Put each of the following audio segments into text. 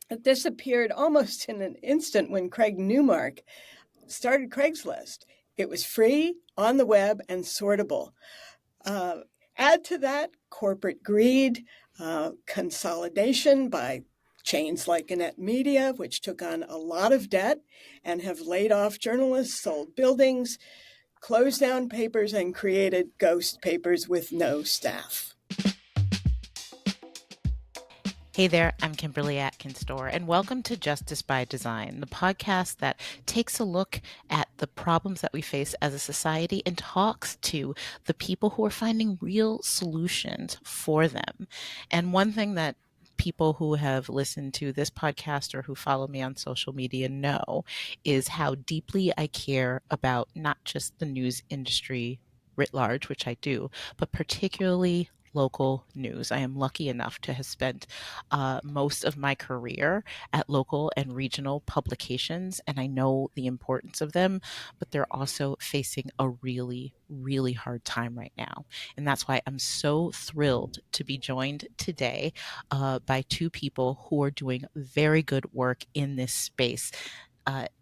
It disappeared almost in an instant when Craig Newmark started Craigslist. It was free, on the web, and sortable. Uh, Add to that corporate greed, consolidation by chains like Gannett Media, which took on a lot of debt and have laid off journalists, sold buildings, closed down papers, and created ghost papers with no staff. Hey there, I'm Kimberly Atkins Stohr, and welcome to Justice by Design, the podcast that takes a look at the problems that we face as a society and talks to the people who are finding real solutions for them. And one thing that people who have listened to this podcast or who follow me on social media know is how deeply I care about not just the news industry writ large, which I do, but particularly local news. I am lucky enough to have spent most of my career at local and regional publications, and I know the importance of them, but they're also facing a really, really hard time right now. And that's why I'm so thrilled to be joined today by two people who are doing very good work in this space.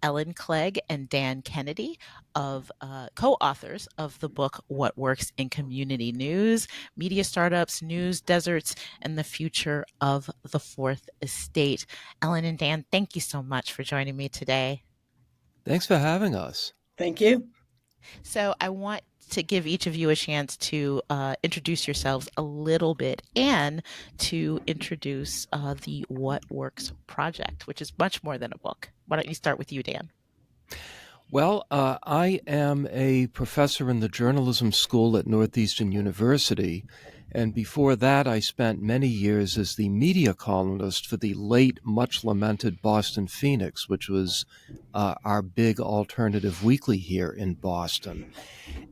Ellen Clegg and Dan Kennedy, of co-authors of the book What Works in Community News, Media Startups, News Deserts, and the Future of the Fourth Estate. Ellen and Dan, thank you so much for joining me today. Thanks for having us. Thank you. So I want to give each of you a chance to introduce yourselves a little bit and to introduce the What Works project, which is much more than a book. Why don't you start with you, Dan? Well, I am a professor in the journalism school at Northeastern University, and before that I spent many years as the media columnist for the late, much-lamented Boston Phoenix, which was our big alternative weekly here in Boston.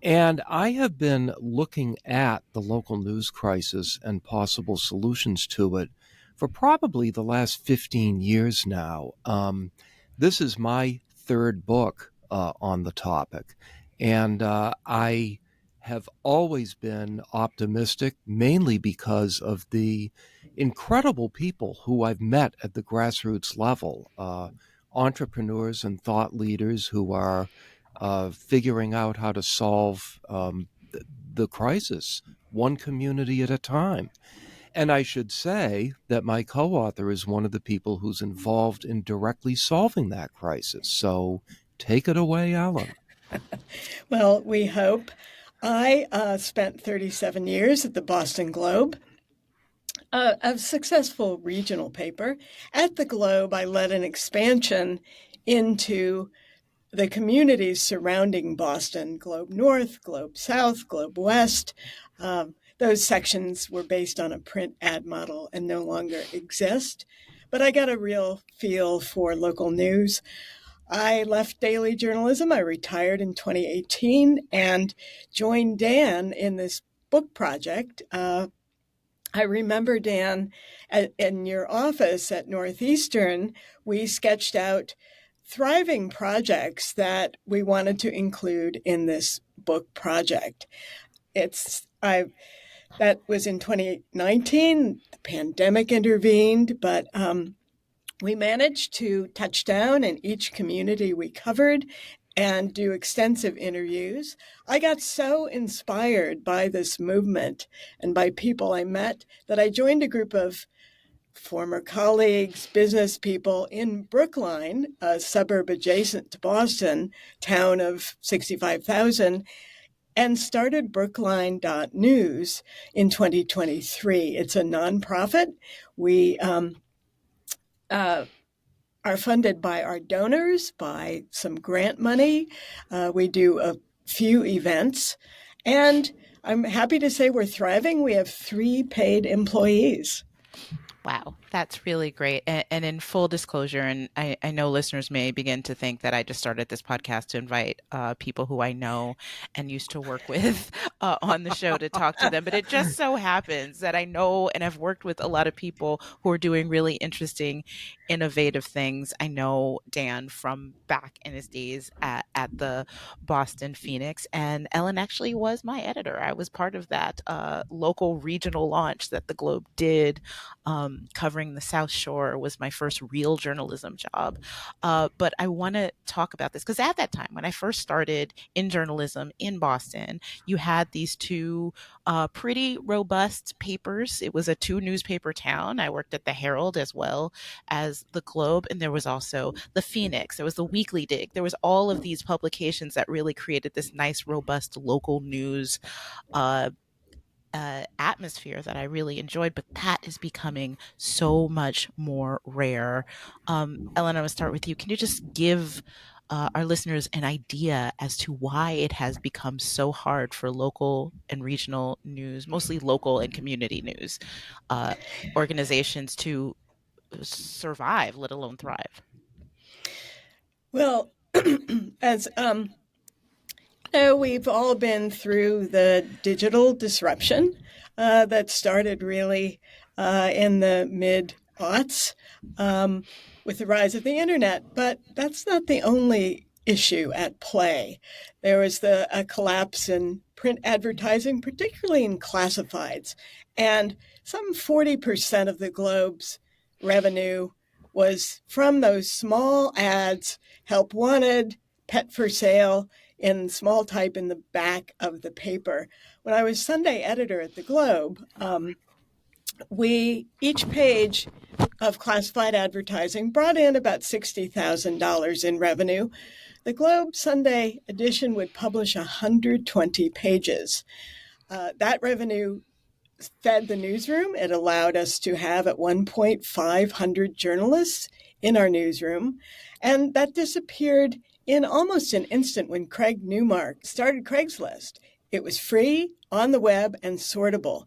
And I have been looking at the local news crisis and possible solutions to it for probably the last 15 years now. This is my third book on the topic. And I have always been optimistic, mainly because of the incredible people who I've met at the grassroots level, entrepreneurs and thought leaders who are figuring out how to solve the crisis, one community at a time. And I should say that my co-author is one of the people who's involved in directly solving that crisis. So take it away, Ellen. Well, we hope. I spent 37 years at the Boston Globe, a successful regional paper. At the Globe, I led an expansion into the communities surrounding Boston, Globe North, Globe South, Globe West. Those sections were based on a print ad model and no longer exist. But I got a real feel for local news. I left daily journalism. I retired in 2018 and joined Dan in this book project. I remember, Dan, in your office at Northeastern, we sketched out thriving projects that we wanted to include in this book project. That was in 2019. The pandemic intervened, but we managed to touch down in each community we covered and do extensive interviews. I got so inspired by this movement and by people I met that I joined a group of former colleagues, business people in Brookline, a suburb adjacent to Boston, town of 65,000, and started Brookline.news in 2023. It's a nonprofit. We are funded by our donors, by some grant money. We do a few events, and I'm happy to say we're thriving. We have 3 paid employees. Wow, that's really great. And in full disclosure, and I know listeners may begin to think that I just started this podcast to invite people who I know and used to work with on the show to talk to them. But it just so happens that I know and have worked with a lot of people who are doing really interesting, innovative things. I know Dan from back in his days at the Boston Phoenix, and Ellen actually was my editor. I was part of that local regional launch that the Globe did covering the South Shore was my first real journalism job. But I want to talk about this because at that time, when I first started in journalism in Boston, you had these two pretty robust papers. It was a two newspaper town. I worked at the Herald as well as the Globe, and there was also the Phoenix. There was the Weekly Dig. There was all of these publications that really created this nice, robust local news uh, atmosphere that I really enjoyed, but that is becoming so much more rare. Ellen, I will start with you. Can you just give our listeners an idea as to why it has become so hard for local and regional news, mostly local and community news uh, organizations to survive, let alone thrive? Well, as we've all been through the digital disruption that started really in the mid aughts with the rise of the internet. But that's not the only issue at play. There was a collapse in print advertising, particularly in classifieds. And some 40% of the Globe's revenue was from those small ads, help wanted, pet for sale, in small type in the back of the paper. When I was Sunday editor at the Globe, each page of classified advertising brought in about $60,000 in revenue. The Globe Sunday edition would publish 120 pages. That revenue fed the newsroom. It allowed us to have at one point 500 journalists in our newsroom, and that disappeared in almost an instant when Craig Newmark started Craigslist. It was free, on the web, and sortable.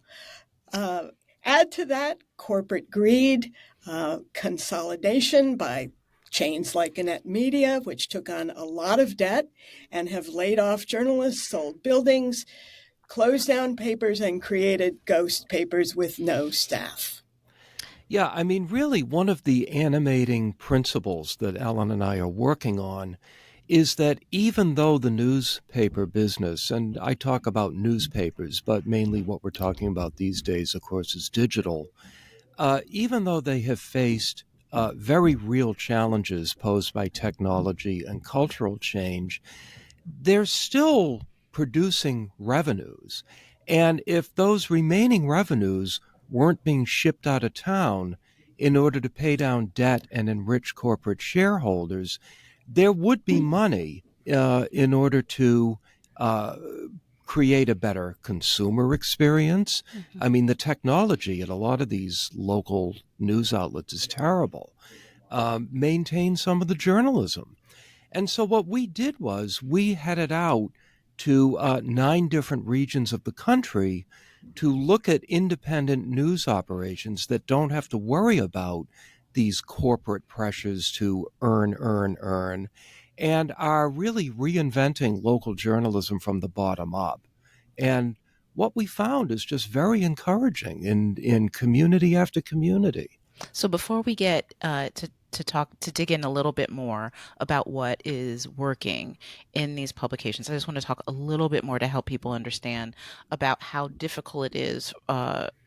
Add to that corporate greed, consolidation by chains like Gannett Media, which took on a lot of debt and have laid off journalists, sold buildings, closed down papers, and created ghost papers with no staff. Yeah, I mean, really, one of the animating principles that Ellen and I are working on is that even though the newspaper business, and I talk about newspapers, but mainly what we're talking about these days, of course, is digital, even though they have faced very real challenges posed by technology and cultural change, they're still producing revenues. And if those remaining revenues weren't being shipped out of town in order to pay down debt and enrich corporate shareholders, there would be money in order to create a better consumer experience. Mm-hmm. I mean, the technology at a lot of these local news outlets is terrible. Maintain some of the journalism. And so what we did was we headed out to 9 different regions of the country to look at independent news operations that don't have to worry about these corporate pressures to earn, and are really reinventing local journalism from the bottom up. And what we found is just very encouraging in community after community. So before we get to dig in a little bit more about what is working in these publications, I just want to talk a little bit more to help people understand about how difficult it is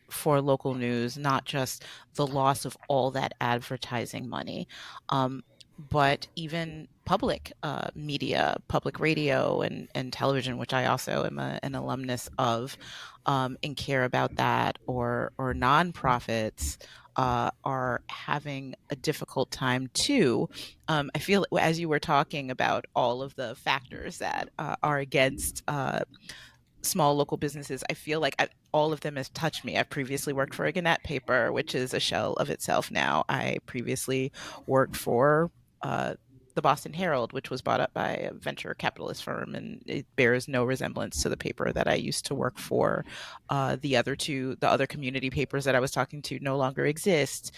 for local news, not just the loss of all that advertising money, but even public media, public radio and television, which I also am an alumnus of, and care about that, or nonprofits are having a difficult time too. I feel as you were talking about all of the factors that are against small local businesses, I feel like all of them has touched me. I've previously worked for a Gannett paper, which is a shell of itself now. I previously worked for the Boston Herald, which was bought up by a venture capitalist firm, and it bears no resemblance to the paper that I used to work for. The other community papers that I was talking to no longer exist.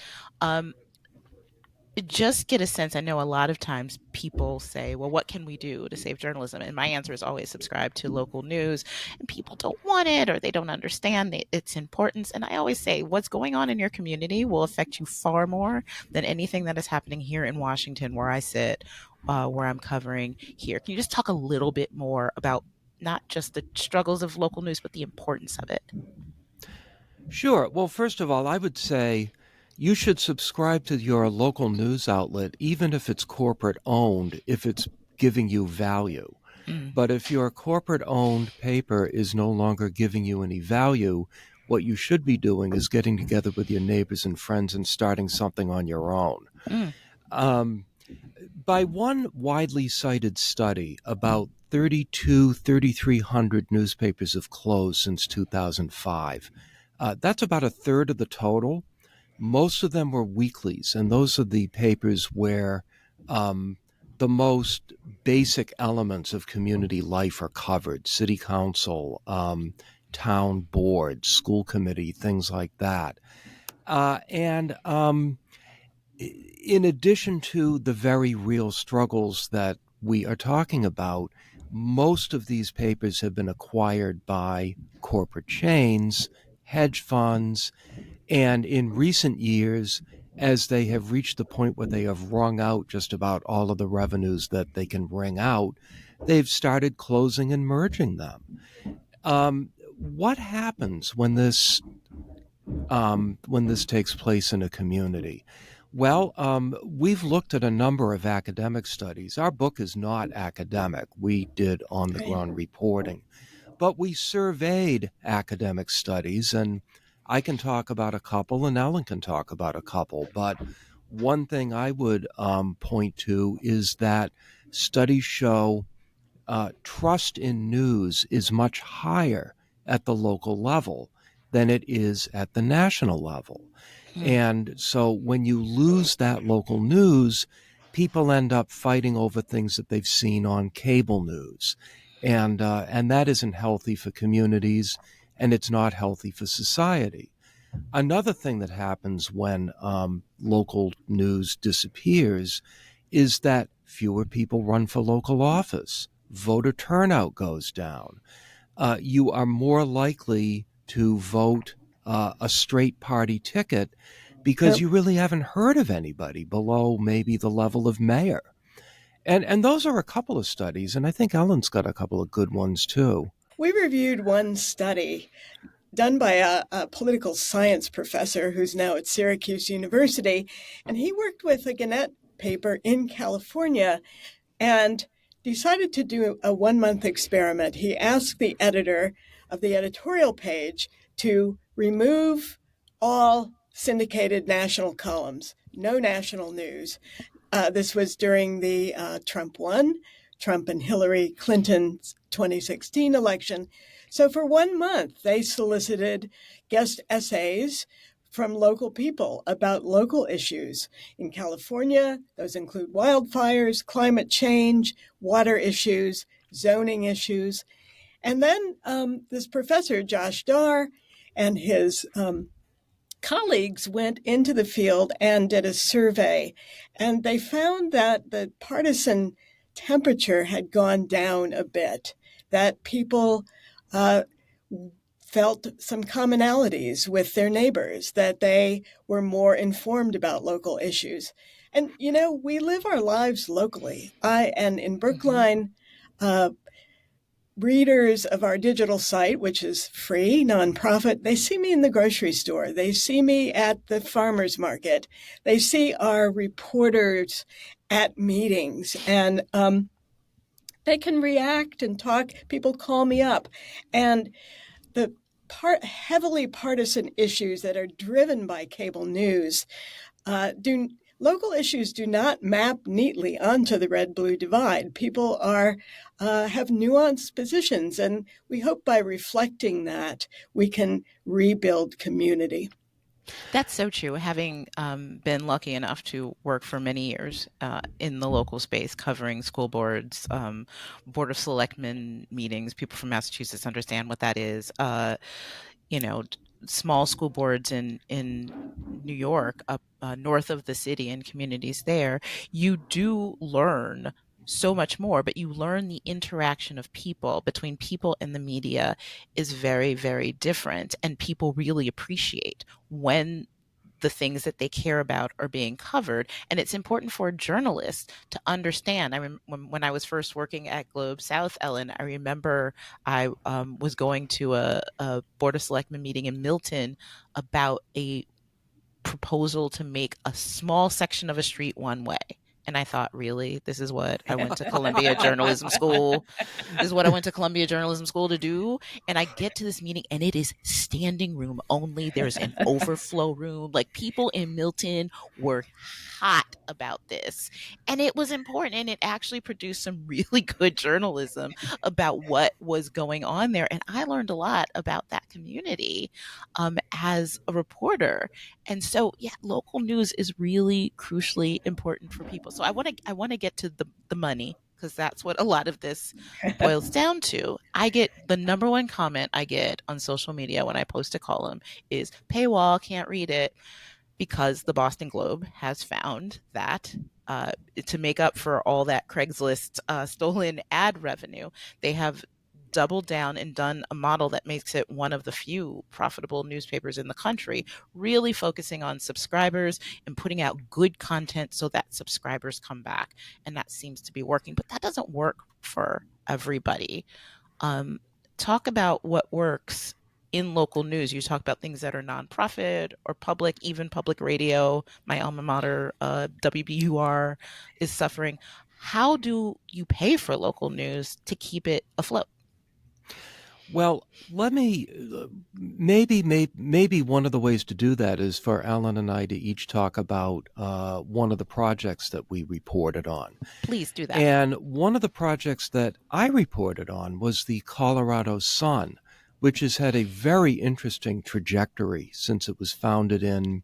Just get a sense. I know a lot of times people say, well, what can we do to save journalism? And my answer is always subscribe to local news. And people don't want it, or they don't understand its importance. And I always say, what's going on in your community will affect you far more than anything that is happening here in Washington, where I sit, where I'm covering here. Can you just talk a little bit more about not just the struggles of local news, but the importance of it? Sure. Well, first of all, I would say You should subscribe to your local news outlet, even if it's corporate owned, if it's giving you value. Mm, But if your corporate owned paper is no longer giving you any value, what you should be doing is getting together with your neighbors and friends and starting something on your own. mm, Um, by one widely cited study, about 3,300 newspapers have closed since 2005. That's about a third of the total. Most of them were weeklies, and those are the papers where um, the most basic elements of community life are covered: city council, town board, school committee, things like that. And In addition to the very real struggles that we are talking about, most of these papers have been acquired by corporate chains, hedge funds, and in recent years, as they have reached the point where they have wrung out just about all of the revenues that they can wring out, they've started closing and merging them. What happens when this takes place in a community? Well, we've looked at a number of academic studies. Our book is not academic. We did on the Right. ground reporting, but we surveyed academic studies, and I can talk about a couple, and Ellen can talk about a couple. But one thing I would point to is that studies show trust in news is much higher at the local level than it is at the national level. mm. And so when you lose that local news, people end up fighting over things that they've seen on cable news. And that isn't healthy for communities, and it's not healthy for society. Another thing that happens when local news disappears is that fewer people run for local office. Voter turnout goes down. You are more likely to vote a straight party ticket because Yep. you really haven't heard of anybody below maybe the level of mayor. And those are a couple of studies, and I think Ellen's got a couple of good ones too. We reviewed one study done by a political science professor who's now at Syracuse University, and he worked with a Gannett paper in California and decided to do a 1 month experiment. He asked the editor of the editorial page to remove all syndicated national columns, no national news. This was during the Trump and Hillary Clinton's 2016 election. So for 1 month, they solicited guest essays from local people about local issues in California. Those include wildfires, climate change, water issues, zoning issues. And then this professor, Josh Dar, and his colleagues went into the field and did a survey, and they found that the partisan temperature had gone down a bit, that people uh, felt some commonalities with their neighbors, that they were more informed about local issues. And, we live our lives locally. And in Mhm. Brookline, uh, readers of our digital site, which is free, nonprofit, they see me in the grocery store. They see me at the farmer's market. They see our reporters at meetings, and they can react and talk. People call me up. And the heavily partisan issues that are driven by cable news do local issues do not map neatly onto the red-blue divide. People have nuanced positions, and we hope by reflecting that we can rebuild community. That's so true. Having been lucky enough to work for many years in the local space, covering school boards, board of selectmen meetings, people from Massachusetts understand what that is. You know, small school boards in New York, up north of the city and communities there, you do learn so much more, but you learn the interaction of people between people and the media is very, very different. And people really appreciate when the things that they care about are being covered. And it's important for journalists to understand. When I was first working at Globe South, Ellen, I remember I was going to a Board of Selectmen meeting in Milton about a proposal to make a small section of a street one way. And I thought, really? This is what I went to Columbia Journalism School. This is what I went to Columbia Journalism School to do. And I get to this meeting and it is standing room only. There's an overflow room. Like, people in Milton were hot about this. And it was important. And it actually produced some really good journalism about what was going on there. And I learned a lot about that community as a reporter. And so, yeah, local news is really crucially important for people. So I want to get to the money, because that's what a lot of this boils down to. I get the number one comment I get on social media when I post a column is paywall, can't read it, because the Boston Globe has found that to make up for all that Craigslist stolen ad revenue, they have doubled down and done a model that makes it one of the few profitable newspapers in the country, really focusing on subscribers and putting out good content so that subscribers come back. And that seems to be working, but that doesn't work for everybody. Talk about what works in local news. You talk about things that are nonprofit or public, even public radio. My alma mater, WBUR, is suffering. How do you pay for local news to keep it afloat? Well, let me maybe one of the ways to do that is for Alan and I to each talk about one of the projects that we reported on. Please do that. And one of the projects that I reported on was the Colorado Sun, which has had a very interesting trajectory since it was founded in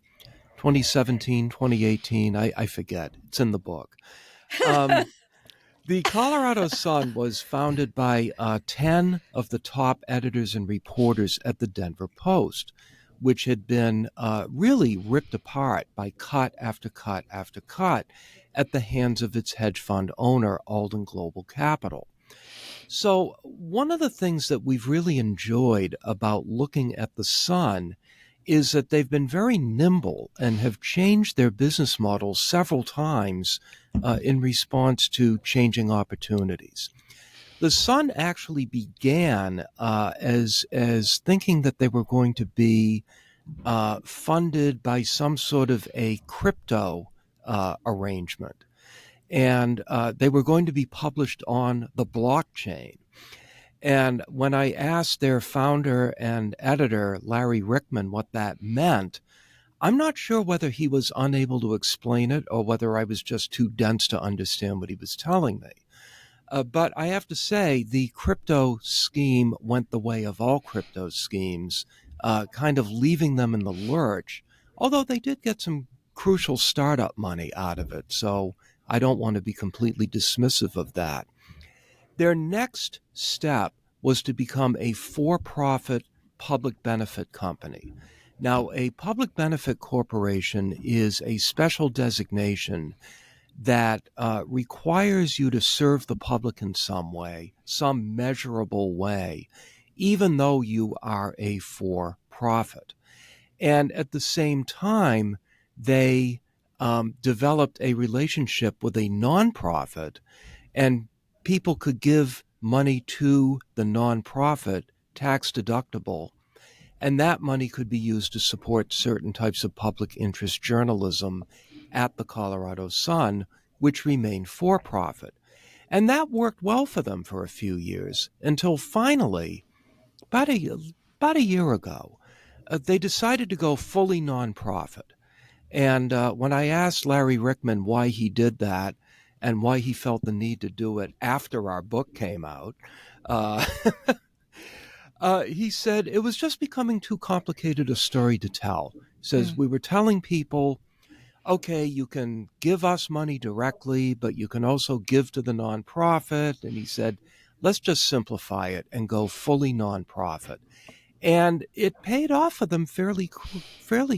2017, 2018. I forget. It's in the book. The Colorado Sun was founded by 10 of the top editors and reporters at the Denver Post, which had been really ripped apart by cut after cut after cut at the hands of its hedge fund owner, Alden Global Capital. So one of the things that we've really enjoyed about looking at the Sun is that they've been very nimble and have changed their business model several times in response to changing opportunities. The Sun actually began as thinking that they were going to be funded by some sort of a crypto arrangement, and they were going to be published on the blockchain. And when I asked their founder and editor, Larry Rickman, what that meant, I'm not sure whether he was unable to explain it or whether I was just too dense to understand what he was telling me. But I have to say, the crypto scheme went the way of all crypto schemes, kind of leaving them in the lurch, although they did get some crucial startup money out of it. So I don't want to be completely dismissive of that. Their next step was to become a for-profit public benefit company. Now, a public benefit corporation is a special designation that requires you to serve the public in some way, some measurable way, even though you are a for-profit. And at the same time, they developed a relationship with a nonprofit, and people could give money to the nonprofit, tax deductible, and that money could be used to support certain types of public interest journalism at the Colorado Sun, which remained for profit. And that worked well for them for a few years until finally, about a year ago, they decided to go fully nonprofit. And when I asked Larry Rickman why he did that, and why he felt the need to do it after our book came out, he said it was just becoming too complicated a story to tell. He says, we were telling people, okay, you can give us money directly, but you can also give to the nonprofit. And he said, let's just simplify it and go fully nonprofit. And it paid off for them fairly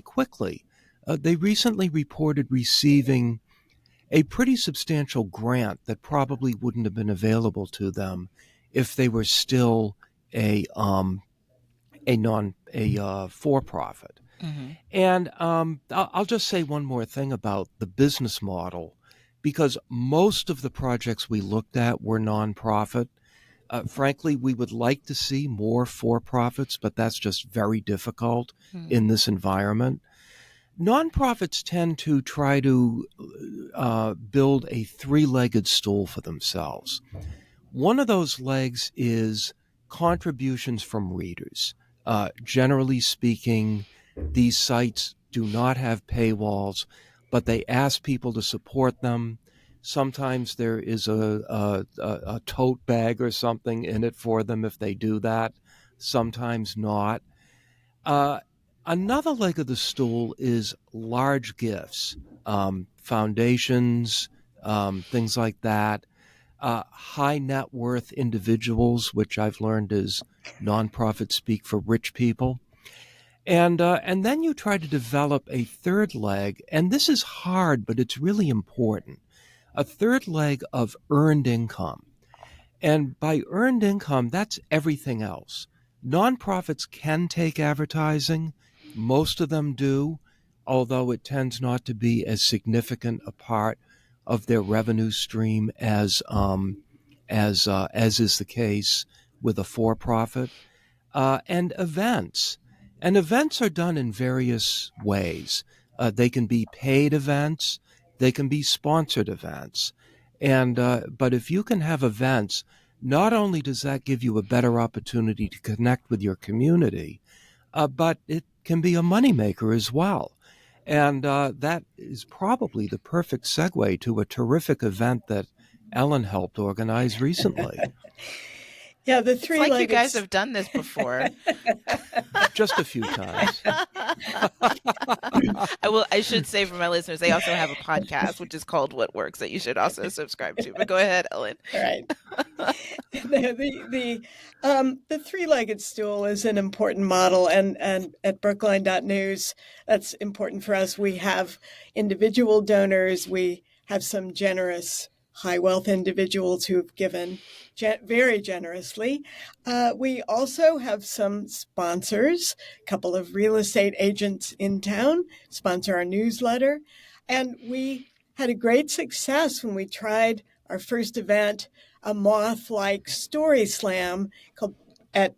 quickly. They recently reported receiving a pretty substantial grant that probably wouldn't have been available to them if they were still a for-profit. Mm-hmm. And I'll just say one more thing about the business model, because most of the projects we looked at were nonprofit. Frankly, we would like to see more for-profits, but that's just very difficult in this environment. Nonprofits tend to try to build a three-legged stool for themselves. One of those legs is contributions from readers. Generally speaking, these sites do not have paywalls, but they ask people to support them. Sometimes there is a tote bag or something in it for them if they do that, sometimes not. Uh, Another leg of the stool is large gifts, foundations, things like that. High net worth individuals, which I've learned is nonprofit speak for rich people. And then you try to develop a third leg, and this is hard, but it's really important. A third leg of earned income. And by earned income, that's everything else. Nonprofits can take advertising. Most of them do, although it tends not to be as significant a part of their revenue stream as is the case with a for-profit. And events. And events are done in various ways. They can be paid events. They can be sponsored events. But if you can have events, not only does that give you a better opportunity to connect with your community, but it can be a moneymaker as well. And that is probably the perfect segue to a terrific event that Ellen helped organize recently. Yeah, the It's like you three-legged guys have done this before. Just a few times. I should say for my listeners, they also have a podcast which is called What Works that you should also subscribe to. But go ahead, Ellen. Right. The three-legged stool is an important model, and at Brookline.News, that's important for us. We have individual donors. We have some generous high wealth individuals who have given very generously. We also have some sponsors. A couple of real estate agents in town sponsor our newsletter, and we had a great success when we tried our first event, a moth-like story slam called at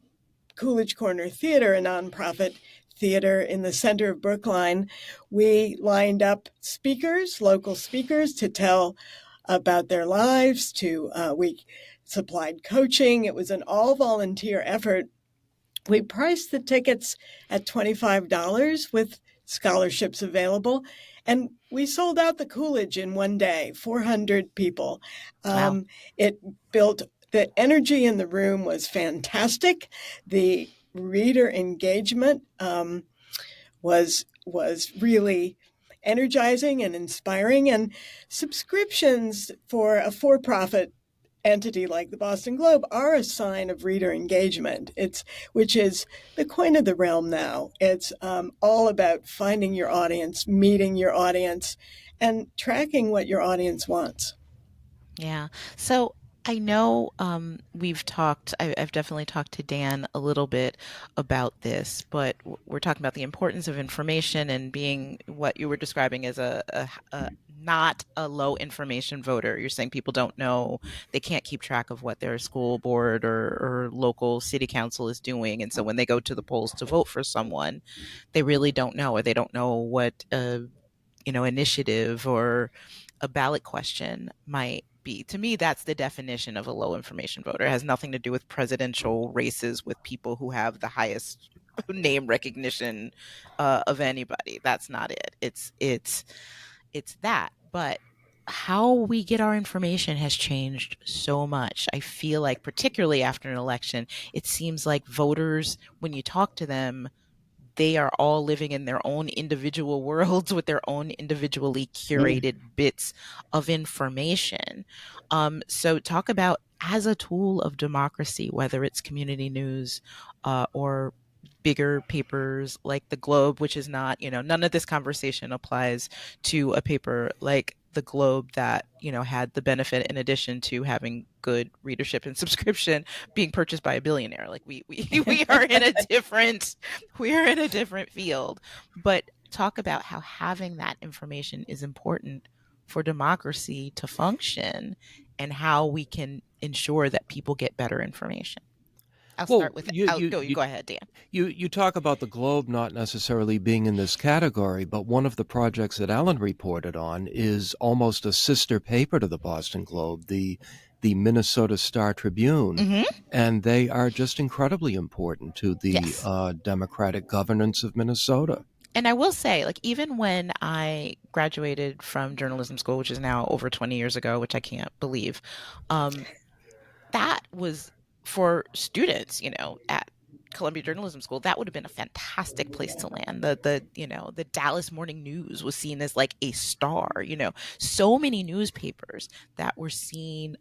Coolidge Corner Theater, a nonprofit theater in the center of Brookline. We lined up speakers, local speakers, to tell about their lives. We supplied coaching. It was an all-volunteer effort. We priced the tickets at $25 with scholarships available, and we sold out the Coolidge in one day, 400 people. Wow. It built, the energy in the room was fantastic. The reader engagement was really energizing and inspiring, and subscriptions for a for-profit entity like the Boston Globe are a sign of reader engagement. Which is the coin of the realm now. It's all about finding your audience, meeting your audience, and tracking what your audience wants. Yeah. So I know I've definitely talked to Dan a little bit about this, but we're talking about the importance of information and being what you were describing as a not a low information voter. You're saying people don't know, they can't keep track of what their school board or local city council is doing. And so when they go to the polls to vote for someone, they really don't know, or they don't know what initiative or a ballot question might be. To me, that's the definition of a low information voter. It has nothing to do with presidential races with people who have the highest name recognition of anybody. That's not it. It's that. But how we get our information has changed so much. I feel like, particularly after an election, it seems like voters, when you talk to them, they are all living in their own individual worlds with their own individually curated bits of information. So talk about, as a tool of democracy, whether it's community news or bigger papers like the Globe, which is not, none of this conversation applies to a paper like the Globe that, had the benefit, in addition to having good readership and subscription, being purchased by a billionaire. Like we are in a different field. But talk about how having that information is important for democracy to function, and how we can ensure that people get better information. I'll Well, start with, you you go, you you go ahead, Dan. you talk about the Globe not necessarily being in this category, but one of the projects that Alan reported on is almost a sister paper to the Boston Globe, the Minnesota Star Tribune, Hmm. and they are just incredibly important to the Yes. democratic governance of Minnesota. And I will say, like, even when I graduated from journalism school, which is now over 20 years ago, which I can't believe, um, that was for students, at Columbia Journalism School. That would have been a fantastic place to land. The Dallas Morning News was seen as like a star. So many newspapers that were seen,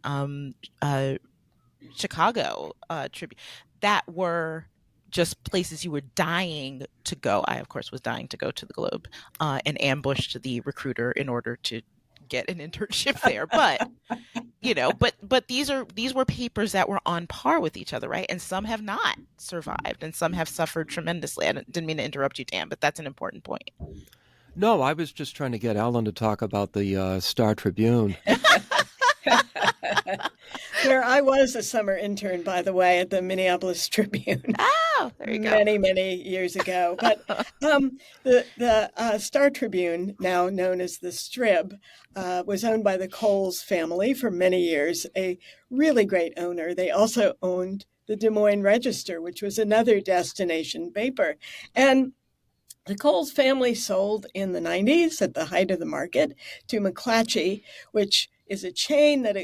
Chicago Tribune, that were just places you were dying to go. I, of course, was dying to go to the Globe, and ambushed the recruiter in order to get an internship there. But these were papers that were on par with each other, right? And some have not survived, and some have suffered tremendously. I didn't mean to interrupt you, Dan, but that's an important point. No, I was just trying to get Alan to talk about the Star Tribune. Where I was a summer intern, by the way, at the Minneapolis Tribune Oh, there you go. many, many years ago. But the Star Tribune, now known as the Strib, was owned by the Coles family for many years, a really great owner. They also owned the Des Moines Register, which was another destination paper. And the Coles family sold in the 90s at the height of the market to McClatchy, which is a chain that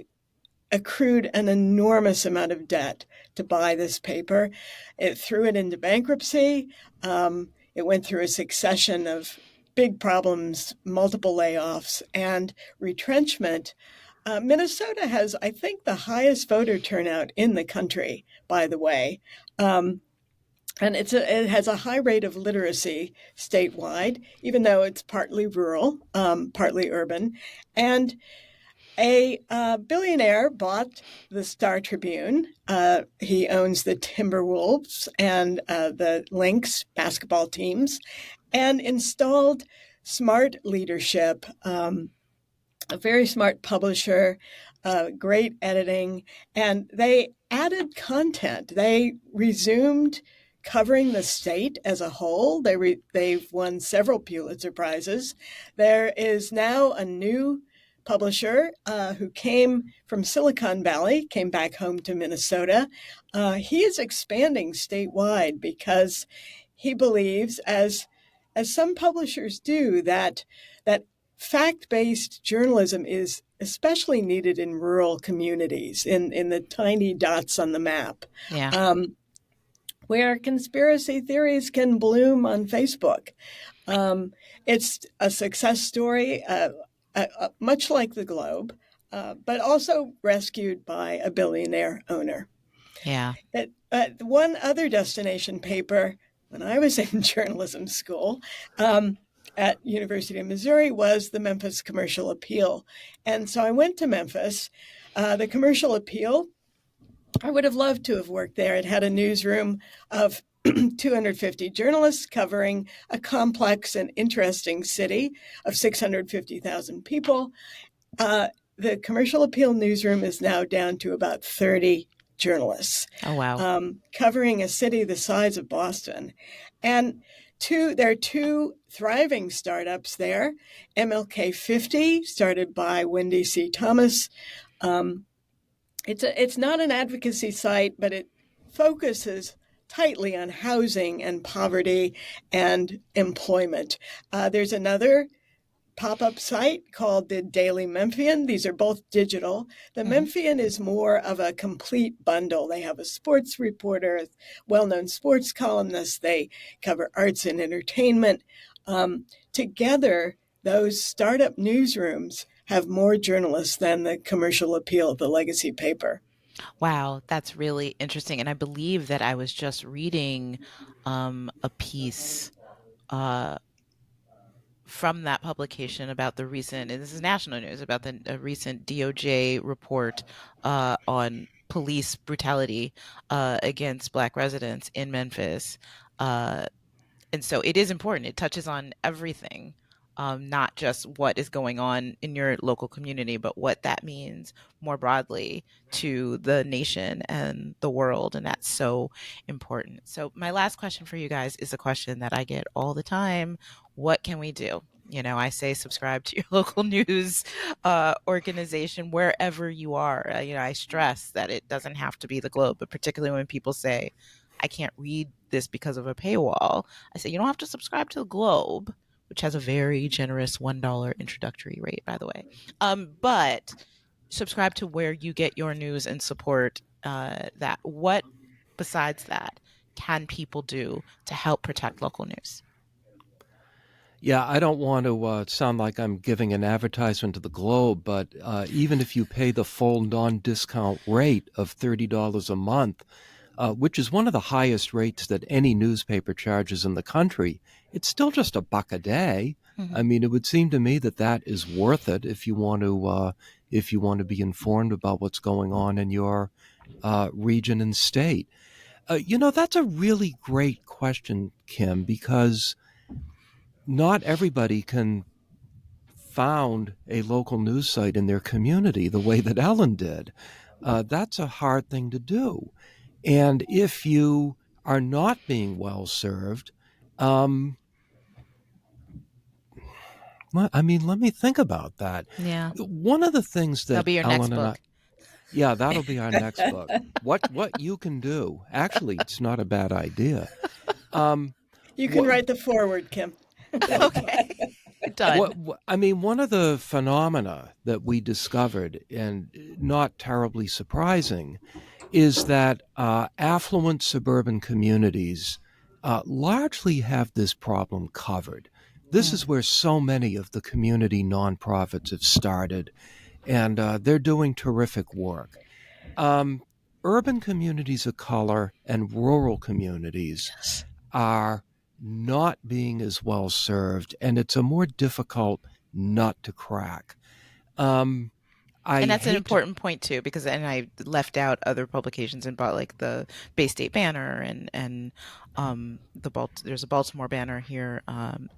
accrued an enormous amount of debt to buy this paper. It threw it into bankruptcy. It went through a succession of big problems, multiple layoffs, and retrenchment. Minnesota has, I think, the highest voter turnout in the country, by the way. And it has a high rate of literacy statewide, even though it's partly rural, partly urban. And a billionaire bought the Star Tribune. He owns the Timberwolves and the Lynx basketball teams, and installed smart leadership, a very smart publisher, great editing, and they added content. They resumed covering the state as a whole. They've won several Pulitzer Prizes. There is now a new publisher who came from Silicon Valley, came back home to Minnesota. He is expanding statewide because he believes, as some publishers do, that fact-based journalism is especially needed in rural communities, in the tiny dots on the map, Yeah. where conspiracy theories can bloom on Facebook. It's a success story, much like the Globe, but also rescued by a billionaire owner. Yeah. One other destination paper when I was in journalism school, at University of Missouri, was the Memphis Commercial Appeal. And so I went to Memphis. The Commercial Appeal, I would have loved to have worked there. It had a newsroom of 250 journalists covering a complex and interesting city of 650,000 people. The Commercial Appeal newsroom is now down to about 30 journalists, Oh, wow. covering a city the size of Boston. And there are two thriving startups there. MLK 50, started by Wendy C. Thomas. It's not an advocacy site, but it focuses tightly on housing and poverty and employment. There's another pop-up site called the Daily Memphian. These are both digital. The Memphian is more of a complete bundle. They have a sports reporter, well-known sports columnist. They cover arts and entertainment. Together, those startup newsrooms have more journalists than the Commercial Appeal, the legacy paper. Wow, that's really interesting. And I believe that I was just reading a piece from that publication about the recent, and this is national news, about the recent DOJ report on police brutality against Black residents in Memphis. And so it is important. It touches on everything. not just what is going on in your local community, but what that means more broadly to the nation and the world. And that's so important. So my last question for you guys is a question that I get all the time. What can we do? I say subscribe to your local news organization wherever you are. I stress that it doesn't have to be the Globe, but particularly when people say, I can't read this because of a paywall, I say, you don't have to subscribe to the Globe, which has a very generous $1 introductory rate, by the way. But subscribe to where you get your news and support that. What, besides that, can people do to help protect local news? Yeah, I don't want to sound like I'm giving an advertisement to the Globe, but even if you pay the full non-discount rate of $30 a month, which is one of the highest rates that any newspaper charges in the country, it's still just $1 a day. Mm-hmm. I mean, it would seem to me that that is worth it if you want to be informed about what's going on in your region and state. That's a really great question, Kim, because not everybody can found a local news site in their community the way that Ellen did. That's a hard thing to do. And if you are not being well served, let me think about that. Yeah. One of the things That'll that be your next Ellen and I, book. yeah, that'll be our next book. What you can do. Actually, it's not a bad idea. You can What, write the foreword, Kim. Okay. Done. one of the phenomena that we discovered, and not terribly surprising, is that affluent suburban communities largely have this problem covered. This is where so many of the community nonprofits have started, and they're doing terrific work. Um, Urban communities of color and rural communities Yes. are not being as well served, and it's a more difficult nut to crack. I And that's an hate to, important point too, because and I left out other publications and bought like the Bay State Banner and there's a Baltimore Banner here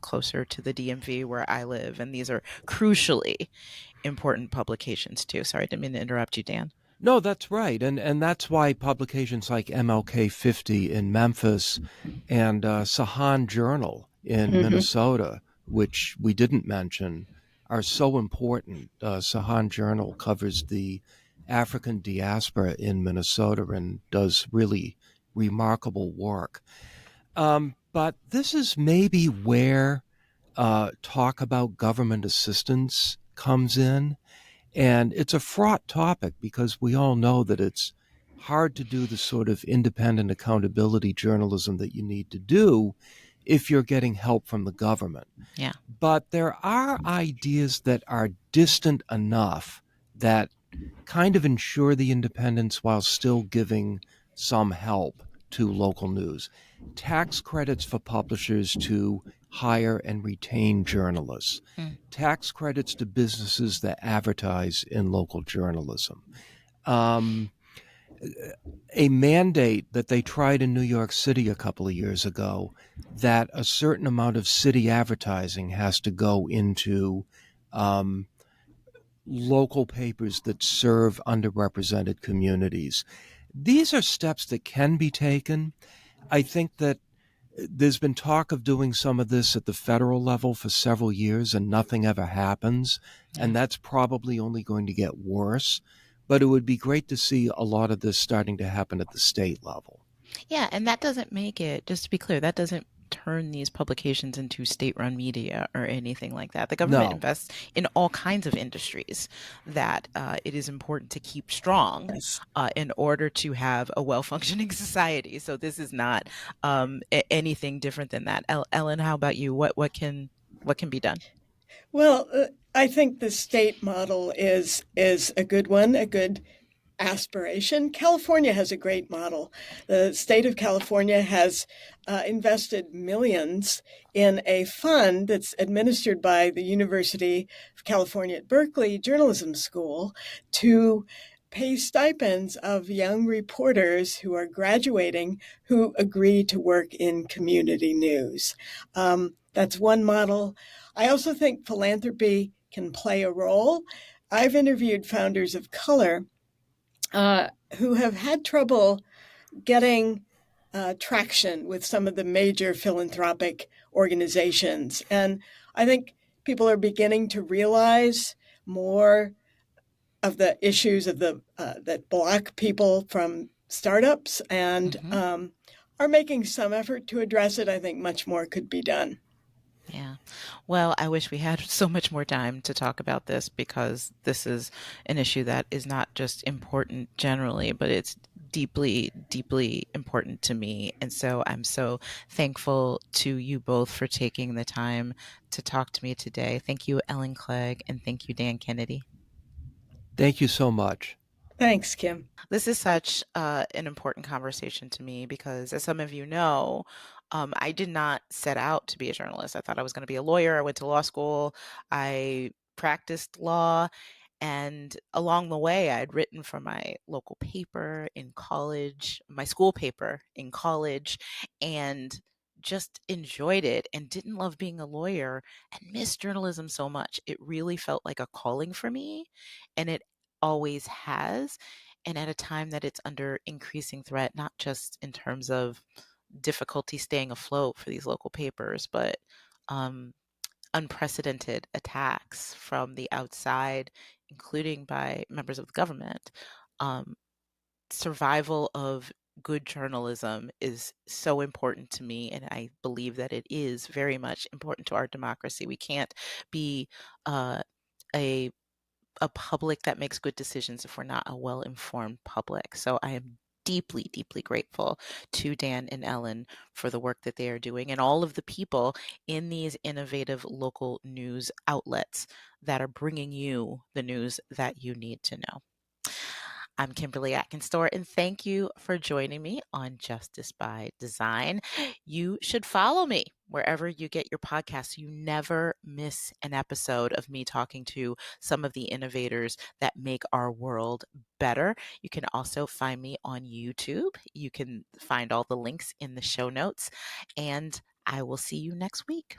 closer to the DMV where I live, and these are crucially important publications too. Sorry, I didn't mean to interrupt you, Dan. No, that's right, and that's why publications like MLK 50 in Memphis and Sahan Journal in Mhm. Minnesota, which we didn't mention, are so important. Sahan Journal covers the African diaspora in Minnesota and does really remarkable work. But this is maybe where talk about government assistance comes in. And it's a fraught topic because we all know that it's hard to do the sort of independent accountability journalism that you need to do if you're getting help from the government. Yeah. But there are ideas that are distant enough that kind of ensure the independence while still giving some help to local news. Tax credits for publishers to hire and retain journalists, Mm. tax credits to businesses that advertise in local journalism. Um, a mandate that they tried in New York City a couple of years ago that a certain amount of city advertising has to go into local papers that serve underrepresented communities. These are steps that can be taken. I think that there's been talk of doing some of this at the federal level for several years and nothing ever happens. And that's probably only going to get worse. But it would be great to see a lot of this starting to happen at the state level. Yeah, and that doesn't make it, just to be clear, that doesn't turn these publications into state-run media or anything like that. The government No. invests in all kinds of industries that it is important to keep strong Yes. in order to have a well-functioning society. So this is not anything different than that. Ellen, how about you? What can be done? Well, I think the state model is a good one, a good aspiration. California has a great model. The state of California has invested millions in a fund that's administered by the University of California at Berkeley Journalism School to pay stipends of young reporters who are graduating who agree to work in community news. That's one model. I also think philanthropy can play a role. I've interviewed founders of color who have had trouble getting traction with some of the major philanthropic organizations. And I think people are beginning to realize more of the issues of the that block people from startups and are making some effort to address it. I think much more could be done. Yeah. Well, I wish we had so much more time to talk about this because this is an issue that is not just important generally, but it's deeply, deeply important to me. And so I'm so thankful to you both for taking the time to talk to me today. Thank you, Ellen Clegg, and thank you, Dan Kennedy. Thank you so much. Thanks, Kim. This is such an important conversation to me because, as some of you know, I did not set out to be a journalist. I thought I was going to be a lawyer. I went to law school. I practiced law. And along the way, I had written for my local paper in college, my school paper in college, and just enjoyed it and didn't love being a lawyer and missed journalism so much. It really felt like a calling for me, and it always has. And at a time that it's under increasing threat, not just in terms of difficulty staying afloat for these local papers, but um, unprecedented attacks from the outside, including by members of the government. Um, Survival of good journalism is so important to me, and I believe that it is very much important to our democracy. We can't be a public that makes good decisions if we're not a well-informed public. So I am deeply, deeply grateful to Dan and Ellen for the work that they are doing and all of the people in these innovative local news outlets that are bringing you the news that you need to know. I'm Kimberly Atkins Stohr, and thank you for joining me on Justice by Design. You should follow me wherever you get your podcasts. You never miss an episode of me talking to some of the innovators that make our world better. You can also find me on YouTube. You can find all the links in the show notes, and I will see you next week.